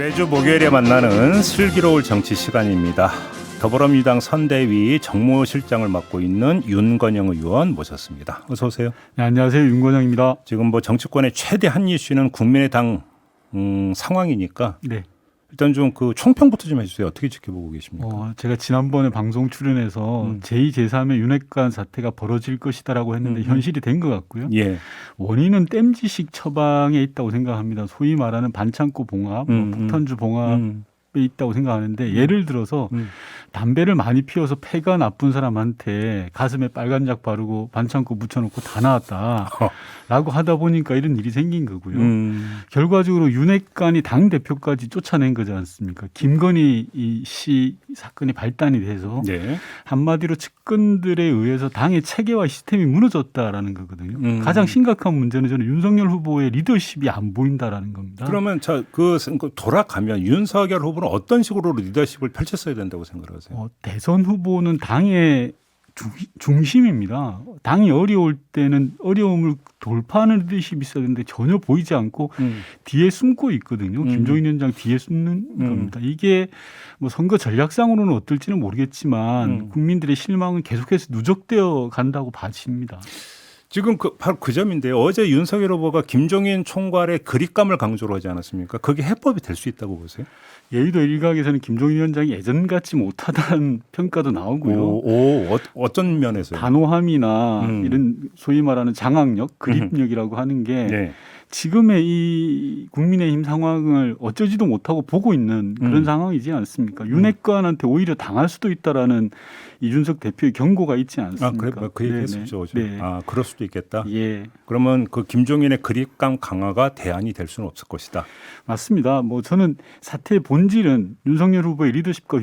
매주 목요일에 만나는 슬기로울 정치 시간입니다. 더불어민주당 선대위 정무실장을 맡고 있는 윤건영 의원 모셨습니다. 어서 오세요. 네, 안녕하세요. 윤건영입니다. 지금 뭐 정치권의 최대 한 이슈는 국민의당 상황이니까 네. 일단 좀 그 총평부터 좀 해주세요. 어떻게 지켜보고 계십니까? 제가 지난번에 방송 출연해서 제2, 제3의 윤핵관 사태가 벌어질 것이다라고 했는데 현실이 된 것 같고요. 예. 원인은 땜지식 처방에 있다고 생각합니다. 소위 말하는 반창고 봉합, 폭탄주 봉합에 있다고 생각하는데 예를 들어서 담배를 많이 피워서 폐가 나쁜 사람한테 가슴에 빨간약 바르고 반창고 묻혀놓고 다 나왔다라고 하다 보니까 이런 일이 생긴 거고요. 결과적으로 윤핵관이 당대표까지 쫓아낸 거지 않습니까? 김건희 씨 사건이 발단이 돼서 네. 한마디로 측근들에 의해서 당의 체계와 시스템이 무너졌다라는 거거든요. 가장 심각한 문제는 저는 윤석열 후보의 리더십이 안 보인다라는 겁니다. 그러면 그 돌아가면 윤석열 후보는 어떤 식으로 리더십을 펼쳤어야 된다고 생각하세요? 대선 후보는 당의 중심입니다. 당이 어려울 때는 어려움을 돌파하는 리더십이 있어야 되는데 전혀 보이지 않고 뒤에 숨고 있거든요. 김종인 위원장 뒤에 숨는 겁니다. 이게 뭐 선거 전략상으로는 어떨지는 모르겠지만 국민들의 실망은 계속해서 누적되어 간다고 봐집니다. 지금 바로 그 점인데요. 어제 윤석열 후보가 김종인 총괄의 그립감을 강조를 하지 않았습니까? 그게 해법이 될 수 있다고 보세요? 여의도 일각에서는 김종인 위원장이 예전 같지 못하다는 평가도 나오고요. 어떤 면에서요? 단호함이나 이런 소위 말하는 장악력, 그립력이라고 하는 게 네. 지금의 이 국민의힘 상황을 어쩌지도 못하고 보고 있는 그런 상황이지 않습니까? 윤핵관한테 오히려 당할 수도 있다라는 이준석 대표의 경고가 있지 않습니까? 그래, 그 얘기했었죠. 네. 그럴 수도 있겠다. 예. 그러면 그 김종인의 그립감 강화가 대안이 될 수는 없을 것이다. 맞습니다. 뭐 저는 사태의 본질은 윤석열 후보의 리더십과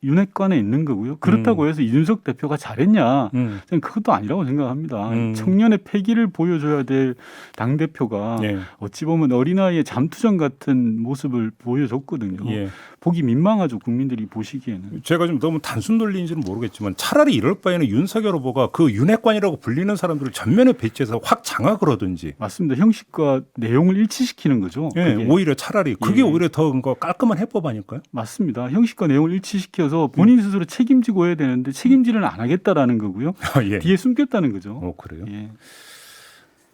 윤핵관에 있는 거고요. 그렇다고 해서 이준석 대표가 잘했냐? 저는 그것도 아니라고 생각합니다. 청년의 패기를 보여줘야 될 당대표가 예. 어찌 보면 어린아이의 잠투정 같은 모습을 보여줬거든요. 예. 보기 민망하죠. 국민들이 보시기에는. 제가 좀 너무 단순 논리인지는 모르겠지만 차라리 이럴 바에는 윤석열 후보가 그 윤핵관이라고 불리는 사람들을 전면에 배치해서 확 장악을 하든지. 맞습니다. 형식과 내용을 일치시키는 거죠. 예, 오히려 차라리 그게 예. 오히려 더 깔끔한 해법 아닐까요? 맞습니다. 형식과 내용을 일치시켜서 본인 스스로 책임지고 해야 되는데 책임지는 안 하겠다라는 거고요. 예. 뒤에 숨겼다는 거죠. 그래요? 예.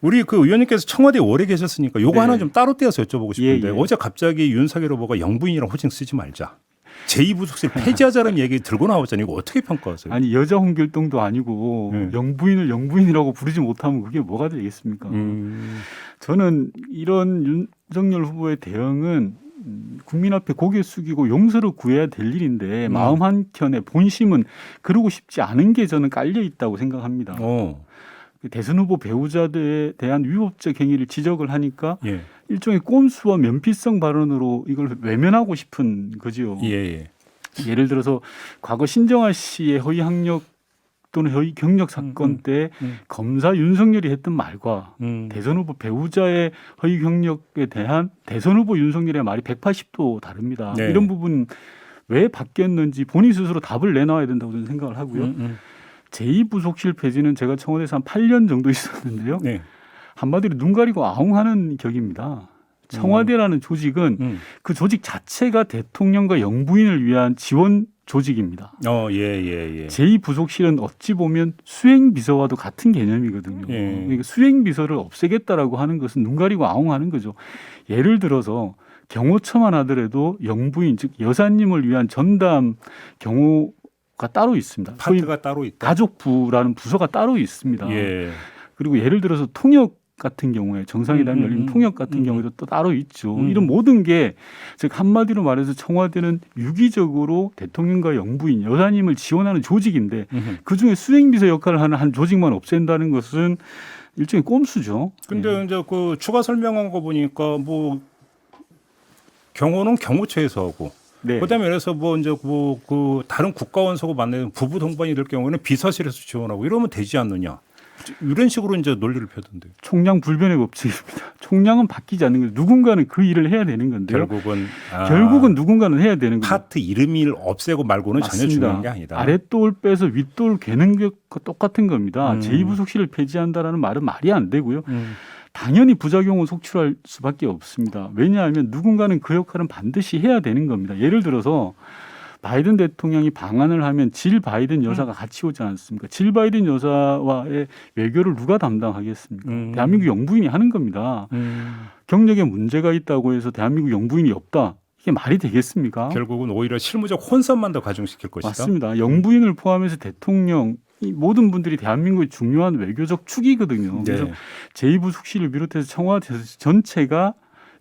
우리 그 의원님께서 청와대에 오래 계셨으니까 요거 네. 하나 좀 따로 떼어서 여쭤보고 싶은데 예. 어제 갑자기 윤석열 후보가 영부인이라고 호칭 쓰지 말자. 제2부속실 폐지하자는 얘기 들고 나왔잖아요. 이거 어떻게 평가하세요? 아니 여자 홍길동도 아니고 영부인을 영부인이라고 부르지 못하면 그게 뭐가 되겠습니까? 저는 이런 윤석열 후보의 대응은 국민 앞에 고개 숙이고 용서를 구해야 될 일인데 마음 한켠에 본심은 그러고 싶지 않은 게 저는 깔려 있다고 생각합니다. 대선 후보 배우자들에 대한 위법적 행위를 지적을 하니까 예. 일종의 꼼수와 면피성 발언으로 이걸 외면하고 싶은 거지요. 예. 예를 들어서 과거 신정아 씨의 허위 학력 또는 허위 경력 사건 때 검사 윤석열이 했던 말과 대선 후보 배우자의 허위 경력에 대한 대선 후보 윤석열의 말이 180도 다릅니다. 네. 이런 부분 왜 바뀌었는지 본인 스스로 답을 내놔야 된다고 저는 생각을 하고요. 제2부속실 폐지는 제가 청와대에서 한 8년 정도 있었는데요. 네. 한마디로 눈 가리고 아웅하는 격입니다. 청와대라는 조직은 그 조직 자체가 대통령과 영부인을 위한 지원 조직입니다. 예. 제2부속실은 어찌 보면 수행비서와도 같은 개념이거든요. 예. 그러니까 수행비서를 없애겠다라고 하는 것은 눈 가리고 아웅하는 거죠. 예를 들어서 경호처만 하더라도 영부인 즉 여사님을 위한 전담 경호가 따로 있습니다. 파트가 따로 있다. 가족부라는 부서가 따로 있습니다. 예. 그리고 예를 들어서 통역 같은 경우에 정상회담이 열린 통역 같은 경우에도 또 따로 있죠. 이런 모든 게 즉 한마디로 말해서 청와대는 유기적으로 대통령과 영부인 여사님을 지원하는 조직인데 그중에 수행비서 역할을 하는 한 조직만 없앤다는 것은 일종의 꼼수죠. 근데 이제 그 추가 설명한 거 보니까 뭐 경호는 경호처에서 하고 네. 그다음에 그래서 그 다른 국가원수하고 만나는 부부 동반이 될 경우에는 비서실에서 지원하고 이러면 되지 않느냐. 이런 식으로 이제 논리를 펴던데요. 총량 불변의 법칙입니다. 총량은 바뀌지 않는 거죠. 누군가는 그 일을 해야 되는 건데요. 결국은 누군가는 해야 되는 거죠. 파트 이름을 없애고 말고는 맞습니다. 전혀 중요한 게 아니다. 아랫돌 빼서 윗돌 괴는 것과 똑같은 겁니다. 제2부속실을 폐지한다라는 말은 말이 안 되고요. 당연히 부작용을 속출할 수밖에 없습니다. 왜냐하면 누군가는 그 역할은 반드시 해야 되는 겁니다. 예를 들어서 바이든 대통령이 방한을 하면 질 바이든 여사가 같이 오지 않습니까? 질 바이든 여사와의 외교를 누가 담당하겠습니까? 대한민국 영부인이 하는 겁니다. 경력에 문제가 있다고 해서 대한민국 영부인이 없다. 이게 말이 되겠습니까? 결국은 오히려 실무적 혼선만 더 가중시킬 것이다. 맞습니다. 영부인을 포함해서 대통령 이 모든 분들이 대한민국의 중요한 외교적 축이거든요. 그래서 네. 제2부속실을 비롯해서 청와대 전체가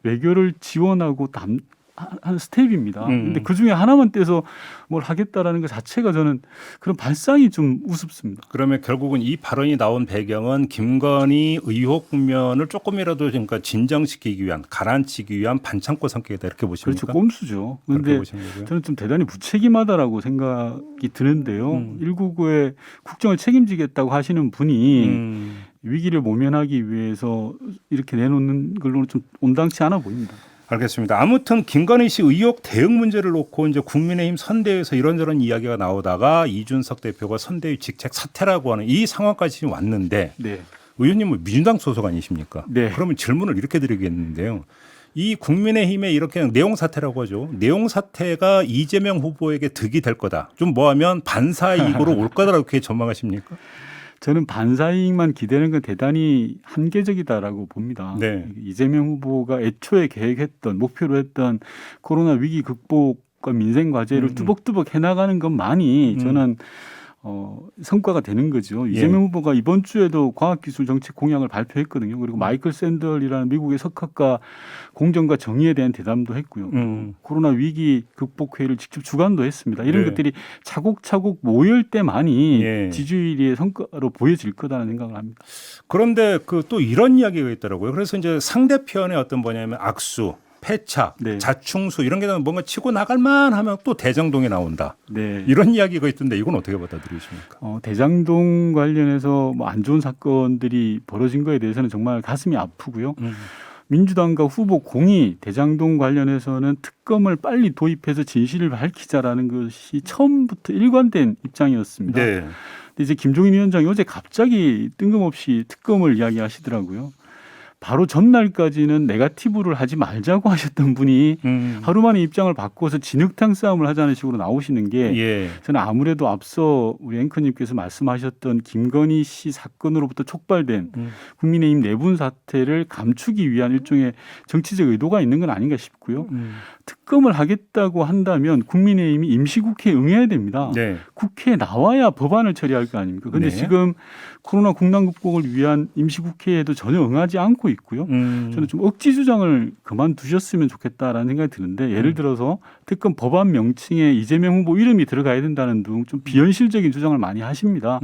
외교를 지원하고 하는 스텝입니다. 근데 그 중에 하나만 떼서 뭘 하겠다라는 것 자체가 저는 그런 발상이 좀 우습습니다. 그러면 결국은 이 발언이 나온 배경은 김건희 의혹 국면을 조금이라도 그러니까 진정시키기 위한, 가라앉히기 위한 반창고 성격이다 이렇게 보십니까? 그렇죠. 꼼수죠. 그런데 저는 좀 대단히 무책임하다라고 생각이 드는데요. 199에 국정을 책임지겠다고 하시는 분이 위기를 모면하기 위해서 이렇게 내놓는 걸로는 좀 온당치 않아 보입니다. 알겠습니다. 아무튼 김건희 씨 의혹 대응 문제를 놓고 이제 국민의힘 선대위에서 이런저런 이야기가 나오다가 이준석 대표가 선대위 직책 사퇴라고 하는 이 상황까지 지금 왔는데 네. 의원님은 민주당 소속 아니십니까? 네. 그러면 질문을 이렇게 드리겠는데요. 이 국민의힘의 이렇게 내용 사퇴라고 하죠. 내용 사퇴가 이재명 후보에게 득이 될 거다. 좀 뭐하면 반사이익으로 올 거다라고 그렇게 전망하십니까? 저는 반사이익만 기대는 건 대단히 한계적이다라고 봅니다. 네. 이재명 후보가 애초에 계획했던 목표로 했던 코로나 위기 극복과 민생 과제를 뚜벅뚜벅 해나가는 것만이 저는 성과가 되는 거죠. 이재명 후보가 이번 주에도 과학기술 정책 공약을 발표했거든요. 그리고 마이클 샌들이라는 미국의 석학과 공정과 정의에 대한 대담도 했고요. 코로나 위기 극복 회의를 직접 주관도 했습니다. 이런 네. 것들이 차곡차곡 모일 때만이 예. 지지율의 성과로 보여질 거다라는 생각을 합니다. 그런데 그 또 이런 이야기가 있더라고요. 그래서 이제 상대편의 어떤 뭐냐면 악수, 패착, 네. 자충수 이런 게 나오면 뭔가 치고 나갈만 하면 또 대장동이 나온다. 네. 이런 이야기가 있던데 이건 어떻게 받아들이십니까? 대장동 관련해서 뭐 안 좋은 사건들이 벌어진 거에 대해서는 정말 가슴이 아프고요. 민주당과 후보 공이 대장동 관련해서는 특검을 빨리 도입해서 진실을 밝히자라는 것이 처음부터 일관된 입장이었습니다. 네. 근데 이제 김종인 위원장이 어제 갑자기 뜬금없이 특검을 이야기하시더라고요. 바로 전날까지는 네거티브를 하지 말자고 하셨던 분이 하루 만에 입장을 바꿔서 진흙탕 싸움을 하자는 식으로 나오시는 게 예. 저는 아무래도 앞서 우리 앵커님께서 말씀하셨던 김건희 씨 사건으로부터 촉발된 국민의힘 내분 사태를 감추기 위한 일종의 정치적 의도가 있는 건 아닌가 싶고요. 특검을 하겠다고 한다면 국민의힘이 임시국회에 응해야 됩니다. 네. 국회에 나와야 법안을 처리할 거 아닙니까? 그런데 네. 지금 코로나 국난 극복을 위한 임시국회에도 전혀 응하지 않고 있고요. 저는 좀 억지 주장을 그만두셨으면 좋겠다라는 생각이 드는데 예를 들어서 특검 법안 명칭에 이재명 후보 이름이 들어가야 된다는 등 좀 비현실적인 주장을 많이 하십니다.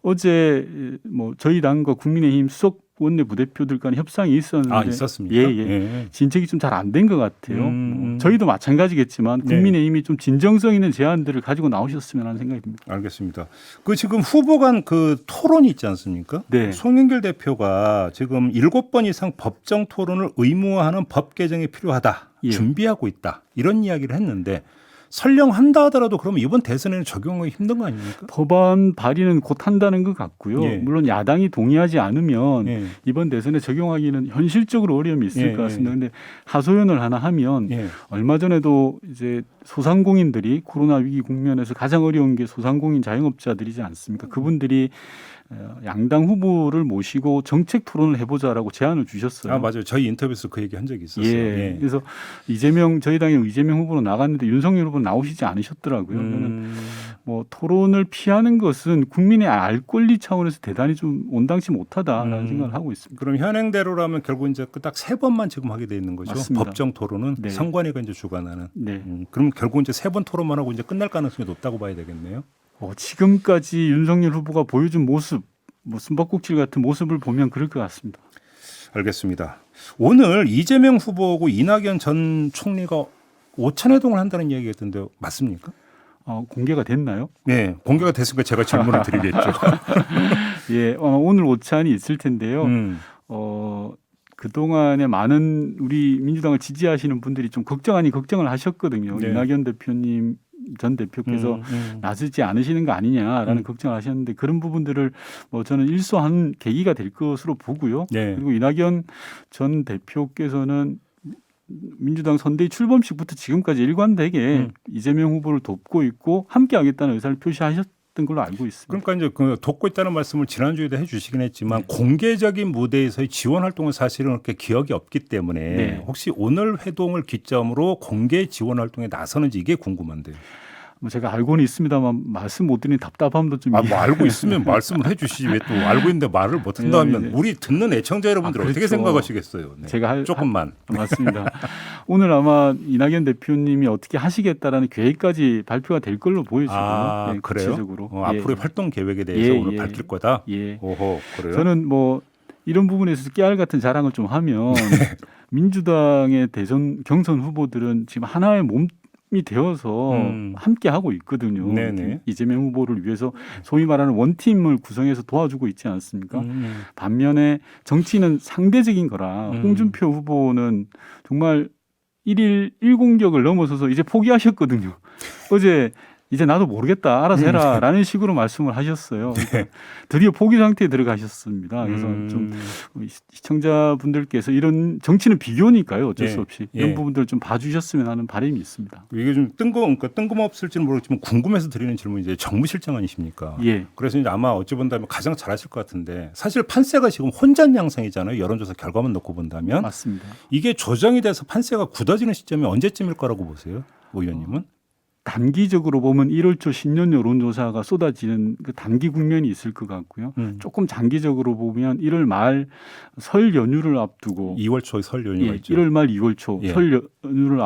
어제 뭐 저희 당과 국민의힘 수석 원내 부대표들 간 협상이 있었는데 아, 있었습니까? 예. 진척이 좀 잘 안 된 것 같아요. 뭐 저희도 마찬가지겠지만 국민의힘이 좀 진정성 있는 제안들을 가지고 나오셨으면 하는 생각이 듭니다. 알겠습니다. 그 지금 후보 간 그 토론이 있지 않습니까? 네. 송영길 대표가 지금 7번 이상 법정 토론을 의무화하는 법 개정이 필요하다. 예. 준비하고 있다. 이런 이야기를 했는데 설령 한다 하더라도 그러면 이번 대선에는 적용하기 힘든 거 아닙니까? 법안 발의는 곧 한다는 것 같고요. 예. 물론 야당이 동의하지 않으면 예. 이번 대선에 적용하기는 현실적으로 어려움이 있을 예, 것 같습니다. 그런데 하소연을 하나 하면 얼마 전에도 이제 소상공인들이 코로나 위기 국면에서 가장 어려운 게 소상공인 자영업자들이지 않습니까? 그분들이 양당 후보를 모시고 정책 토론을 해보자라고 제안을 주셨어요. 아, 맞아요. 저희 인터뷰에서 그 얘기 한 적이 있었어요. 예. 그래서 저희 당의 이재명 후보로 나갔는데 윤석열 후보는 나오시지 않으셨더라고요. 저는 뭐 토론을 피하는 것은 국민의 알 권리 차원에서 대단히 좀 온당치 못하다라는 생각을 하고 있습니다. 그럼 현행대로라면 결국 이제 딱 3번만 지금 하게 돼 있는 거죠. 맞습니다. 법정 토론은 네. 선관위가 이제 주관하는. 네. 그럼 결국 이제 3번 토론만 하고 이제 끝날 가능성이 높다고 봐야 되겠네요. 지금까지 윤석열 후보가 보여준 모습, 뭐 숨바꼭질 같은 모습을 보면 그럴 것 같습니다. 알겠습니다. 오늘 이재명 후보하고 이낙연 전 총리가 오찬회동을 한다는 얘기가 있던데 맞습니까? 공개가 됐나요? 네, 공개가 됐으니까 제가 질문을 드리겠죠. 예, 오늘 오찬이 있을 텐데요. 그동안에 많은 우리 민주당을 지지하시는 분들이 좀 걱정 아닌 걱정을 하셨거든요. 네. 이낙연 대표님 전 대표께서 나서지 않으시는 거 아니냐라는 걱정을 하셨는데 그런 부분들을 뭐 저는 일소한 계기가 될 것으로 보고요. 네. 그리고 이낙연 전 대표께서는 민주당 선대위 출범식부터 지금까지 일관되게 이재명 후보를 돕고 있고 함께하겠다는 의사를 표시하셨던 걸로 알고 있습니다. 그러니까 이제 그 돕고 있다는 말씀을 지난주에도 해주시긴 했지만 공개적인 무대에서의 지원 활동은 사실은 그렇게 기억이 없기 때문에 네. 혹시 오늘 회동을 기점으로 공개 지원 활동에 나서는지 이게 궁금한데요. 뭐 제가 알고는 있습니다만 말씀 못 드리는 답답함도 좀 뭐 알고 있으면 말씀을 해주시지 왜 또 알고 있는데 말을 못 한다면 네. 우리 듣는 애청자 여러분들 그렇죠. 어떻게 생각하시겠어요? 네. 제가 조금만. 맞습니다. 오늘 아마 이낙연 대표님이 어떻게 하시겠다라는 계획까지 발표가 될 걸로 보여지고요. 아, 예, 그래요? 구체적으로. 앞으로의 활동 계획에 대해서 오늘 밝힐 거다. 예. 오호, 그래요? 저는 뭐 이런 부분에서 깨알 같은 자랑을 좀 하면 민주당의 대선 경선 후보들은 지금 하나의 몸이 되어서 함께 하고 있거든요. 네네. 이재명 후보를 위해서 소위 말하는 원팀을 구성해서 도와주고 있지 않습니까? 반면에 정치는 상대적인 거라 홍준표 후보는 정말 1일 1공격을 넘어서서 이제 포기하셨거든요. 어제 이제 나도 모르겠다 알아서 해라라는 식으로 말씀을 하셨어요. 그러니까 드디어 포기 상태에 들어가셨습니다. 그래서 좀 시청자분들께서 이런 정치는 비교니까요. 어쩔 수 없이 이런 부분들을 좀 봐주셨으면 하는 바람이 있습니다. 이게 좀 뜬금없을지는 모르겠지만 궁금해서 드리는 질문이 정무실장 아니십니까? 예. 그래서 이제 아마 어찌 본다면 가장 잘하실 것 같은데 사실 판세가 지금 혼전 양상이잖아요. 여론조사 결과만 놓고 본다면. 맞습니다. 이게 조정이 돼서 판세가 굳어지는 시점이 언제쯤일 거라고 보세요? 오 의원님은? 단기적으로 보면 1월 초 신년 여론조사가 쏟아지는 그 단기 국면이 있을 것 같고요. 조금 장기적으로 보면 1월 말 설 연휴를 앞두고 2월 초에 설 연휴가 있죠. 1월 말 2월 초 설 연휴를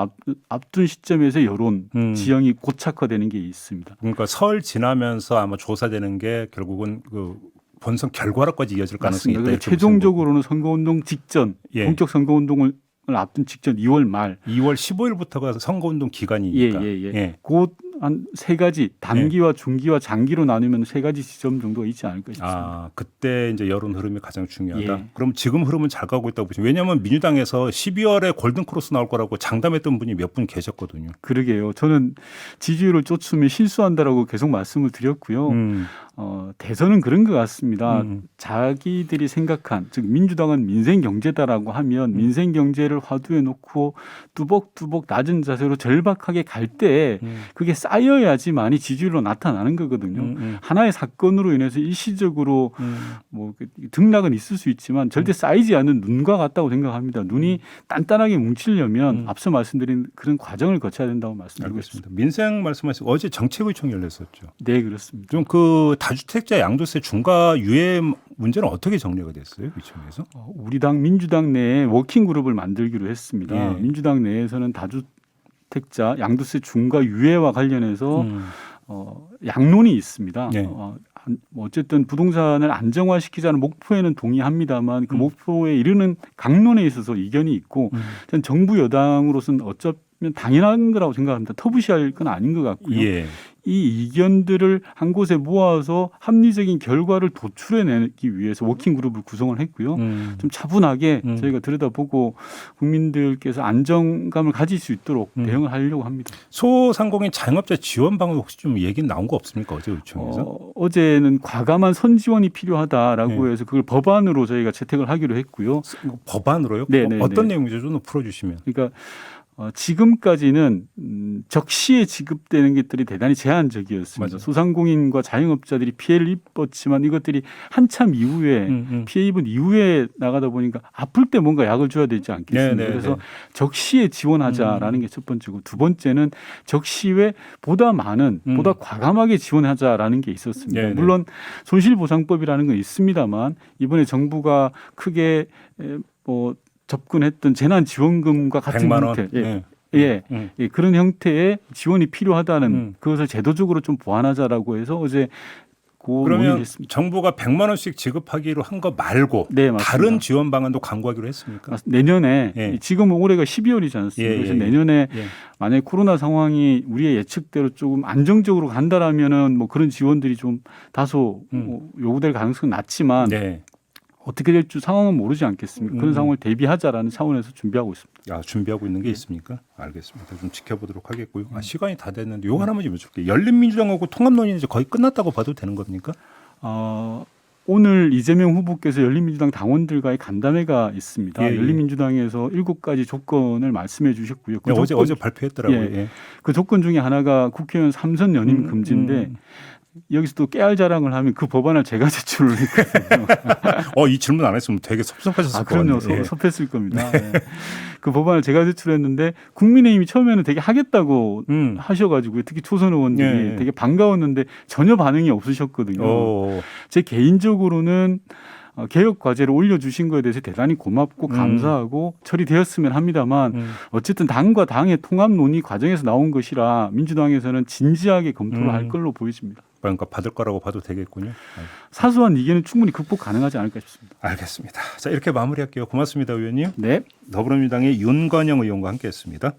앞둔 시점에서 여론 지형이 고착화되는 게 있습니다. 그러니까 설 지나면서 아마 조사되는 게 결국은 그 본선 결과로까지 이어질 가능성이 있다. 이렇게 최종적으로는 선거운동 직전 본격 선거운동을 앞둔 직전 2월 말 2월 15일부터가 선거운동 기간이니까. 곧 한 세 가지 단기와 중기와 장기로 나누면 세 가지 지점 정도가 있지 않을까 싶습니다. 아, 그때 이제 여론 흐름이 가장 중요하다. 그럼 지금 흐름은 잘 가고 있다고 보시면 왜냐하면 민주당에서 12월에 골든크로스 나올 거라고 장담했던 분이 몇 분 계셨거든요. 그러게요. 저는 지지율을 쫓으면 실수한다라고 계속 말씀을 드렸고요. 대선은 그런 것 같습니다. 자기들이 생각한 즉 민주당은 민생 경제다라고 하면 민생 경제를 화두에 놓고 뚜벅뚜벅 낮은 자세로 절박하게 갈 때 그게 쌓여야지만이 지지율로 나타나는 거거든요. 하나의 사건으로 인해서 일시적으로 뭐 등락은 있을 수 있지만 절대 쌓이지 않는 눈과 같다고 생각합니다. 눈이 단단하게 뭉치려면 앞서 말씀드린 그런 과정을 거쳐야 된다고 말씀드리고 있습니다. 민생 말씀하시고 어제 정책의총 열렸었죠. 네, 그렇습니다. 좀 그 다주택자 양도세 중과 유예 문제는 어떻게 정리가 됐어요? 의총에서? 우리 당 민주당 내에 워킹 그룹을 만들기로 했습니다. 민주당 내에서는 다주택자 양도세 중과 유예와 관련해서 양론이 있습니다. 어쨌든 부동산을 안정화시키자는 목표에는 동의합니다만 그 목표에 이르는 강론에 있어서 이견이 있고 전 정부 여당으로서는 어쩌면 당연한 거라고 생각합니다. 터부시할 건 아닌 것 같고요. 이 이견들을 한 곳에 모아서 합리적인 결과를 도출해내기 위해서 워킹그룹을 구성을 했고요. 좀 차분하게 저희가 들여다보고 국민들께서 안정감을 가질 수 있도록 대응을 하려고 합니다. 소상공인 자영업자 지원 방안 혹시 좀 얘기는 나온 거 없습니까? 어제 의총에서? 어제는 과감한 선지원이 필요하다라고 해서 그걸 법안으로 저희가 채택을 하기로 했고요. 법안으로요? 어떤 내용이죠? 좀 풀어주시면. 그러니까 지금까지는 적시에 지급되는 것들이 대단히 제한적이었습니다. 맞아요. 소상공인과 자영업자들이 피해를 입었지만 이것들이 한참 이후에 피해 입은 이후에 나가다 보니까 아플 때 뭔가 약을 줘야 되지 않겠습니까? 그래서 적시에 지원하자라는 게 첫 번째고 두 번째는 적시에 보다 많은 보다 과감하게 지원하자라는 게 있었습니다. 물론 손실보상법이라는 건 있습니다만 이번에 정부가 크게 접근했던 재난지원금과 같은 100만 원. 형태, 그런 형태의 지원이 필요하다는 그것을 제도적으로 좀 보완하자라고 해서 어제 그러면 정부가 100만 원씩 지급하기로 한 거 말고 다른 지원 방안도 강구하기로 했습니까? 내년에 지금 올해가 12월이지 않습니까? 그래서 내년에 만약에 코로나 상황이 우리의 예측대로 조금 안정적으로 간다라면은 뭐 그런 지원들이 좀 다소 요구될 가능성은 낮지만 어떻게 될 줄 상황은 모르지 않겠습니까? 그런 상황을 대비하자라는 차원에서 준비하고 있습니다. 준비하고 있는 게 있습니까? 알겠습니다. 좀 지켜보도록 하겠고요. 시간이 다 됐는데 요거 하나만 좀 여쭤볼게요. 열린민주당하고 통합 논의는 이제 거의 끝났다고 봐도 되는 겁니까? 오늘 이재명 후보께서 열린민주당 당원들과의 간담회가 있습니다. 예, 예. 열린민주당에서 7가지 조건을 말씀해 주셨고요. 그 어제 발표했더라고요. 예. 예. 그 조건 중에 하나가 국회의원 3선 연임 금지인데 여기서 또 깨알 자랑을 하면 그 법안을 제가 제출을 했거든요. 이 질문 안 했으면 되게 섭섭하셨을 것 같아요. 그럼요. 섭했을 겁니다. 네. 그 법안을 제가 제출했는데 국민의힘이 처음에는 되게 하겠다고 하셔가지고 특히 초선 의원들이 예. 되게 반가웠는데 전혀 반응이 없으셨거든요. 제 개인적으로는 개혁 과제를 올려주신 거에 대해서 대단히 고맙고 감사하고 처리되었으면 합니다만 어쨌든 당과 당의 통합 논의 과정에서 나온 것이라 민주당에서는 진지하게 검토를 할 걸로 보여집니다. 그러니까 받을 거라고 봐도 되겠군요. 사소한 이견은 충분히 극복 가능하지 않을까 싶습니다. 알겠습니다. 자, 이렇게 마무리할게요. 고맙습니다, 의원님. 네. 더불어민주당의 윤건영 의원과 함께했습니다.